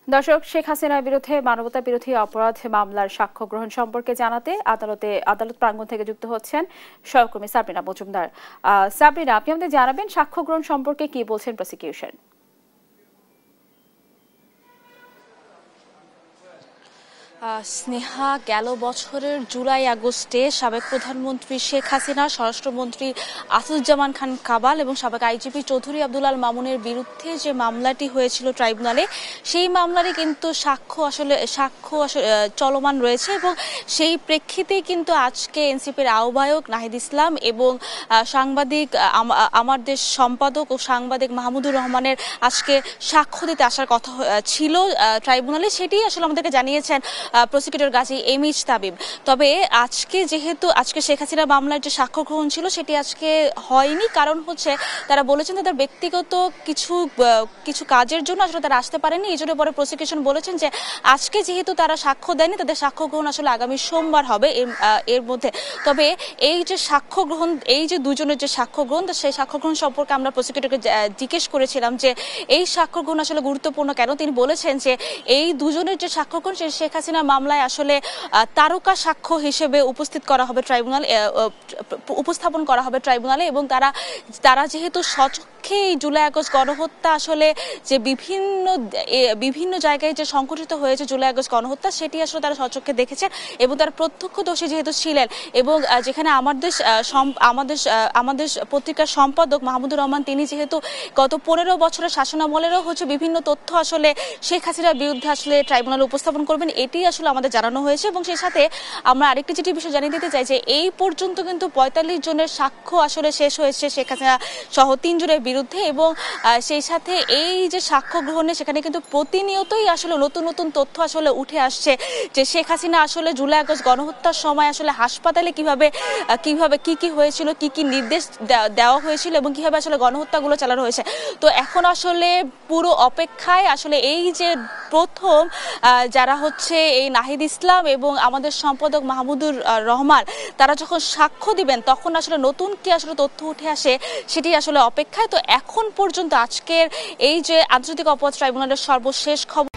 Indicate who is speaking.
Speaker 1: দর্শক, শেখ হাসিনার বিরুদ্ধে মানবতা বিরোধী অপরাধ মামলার সাক্ষ্য গ্রহণ সম্পর্কে জানাতে আদালত প্রাঙ্গণ থেকে যুক্ত হচ্ছেন সহকর্মী সাবরিনা মজুমদার। সাবরিনা, আপনি আমাদের জানাবেন সাক্ষ্য গ্রহণ সম্পর্কে কি বলছেন প্রসিকিউশন?
Speaker 2: স্নেহা, গেল বছরের জুলাই আগস্টে সাবেক প্রধানমন্ত্রী শেখ হাসিনা, স্বরাষ্ট্রমন্ত্রী আসাদুজ্জামান খান কামাল এবং সাবেক আইজিপি চৌধুরী আব্দুল আল মামুনের বিরুদ্ধে যে মামলাটি হয়েছিল ট্রাইব্যুনালে, সেই মামলারই কিন্তু সাক্ষ্য চলমান রয়েছে এবং সেই প্রেক্ষিতেই কিন্তু আজকে এনসিপির আহ্বায়ক নাহিদ ইসলাম এবং সাংবাদিক আমার দেশ সম্পাদক ও সাংবাদিক মাহমুদুর রহমানের আজকে সাক্ষ্য দিতে আসার কথা ছিল ট্রাইব্যুনালে। সেটি আসলে আমাদেরকে জানিয়েছেন প্রসিকিউটর গাজী এমএইচ তাবিব। তবে আজকে শেখ হাসিনা মামলার যে সাক্ষ্য গ্রহণ ছিল সেটি আজকে হয়নি, কারণ হচ্ছে তারা বলেছেন তাদের ব্যক্তিগত কিছু কাজের জন্য আসলে তারা আসতে পারেনি। এই জন্য পরে প্রসিকিউশন বলেছেন যে আজকে যেহেতু তারা সাক্ষ্য দেয়নি, তাদের সাক্ষ্য গ্রহণ আসলে আগামী সোমবার হবে এর মধ্যে। তবে এই যে দুজনের যে সাক্ষ্য গ্রহণ, সেই সাক্ষ্য গ্রহণ সম্পর্কে আমরা প্রসিকিউটরকে জিজ্ঞেস করেছিলাম যে এই সাক্ষ্য গ্রহণ আসলে গুরুত্বপূর্ণ কেন। তিনি বলেছেন যে এই দুজনের যে সাক্ষ্য গ্রহণ, শেখ হাসিনা মামলায় আসলে তারকা সাক্ষ্য হিসেবে উপস্থাপন করা হবে ট্রাইব্যুনালে এবং তারা যেহেতু সচক্ষে এই জুলাই আগস্ট গণহত্যা আসলে যে বিভিন্ন জায়গায় যে সংঘটিত হয়েছে জুলাই আগস্ট গণহত্যা, সেটি আসলে তারা সচক্ষে দেখেছেন এবং তারা প্রত্যক্ষদর্শী যেহেতু ছিলেন। এবং যেখানে আমাদের পত্রিকার সম্পাদক মাহমুদুর রহমান, তিনি যেহেতু গত 15 বছরের শাসনামলেরও বিভিন্ন তথ্য আসলে শেখ হাসিনার বিরুদ্ধে আসলে ট্রাইব্যুনালে উপস্থাপন করবেন, এটি আসলে আমাদের জানানো হয়েছে। এবং সেই সাথে আমরা আরেকটি বিষয় জানিয়ে দিতে চাই যে এই পর্যন্ত কিন্তু 45 জনের সাক্ষ্য আসলে শেষ হয়েছে শেখ হাসিনা সহ 3 জনের বিরুদ্ধে। এবং সেই সাথে এই যে সাক্ষ্য গ্রহণে সেখানে কিন্তু প্রতিনিয়তই আসলে নতুন নতুন তথ্য আসলে উঠে আসছে যে শেখ হাসিনা আসলে জুলাই আগস্ট গণহত্যার সময় আসলে হাসপাতালে কিভাবে কি হয়েছিল, কি নির্দেশ দেওয়া হয়েছিল এবং কিভাবে আসলে গণহত্যাগুলো চালানো হয়েছে। তো এখন আসলে পুরো অপেক্ষায় আসলে এই যে প্রথম যারা হচ্ছে এই নাহিদ ইসলাম এবং আমাদের সম্পাদক মাহমুদুর রহমান, তারা যখন সাক্ষ্য দিবেন তখন আসলে নতুন কি আসলে তথ্য উঠে আসে সেটি আসলে অপেক্ষায়। তো এখন পর্যন্ত আজকের এই যে আন্তর্জাতিক অপরাধ ট্রাইব্যুনালের সর্বশেষ খবর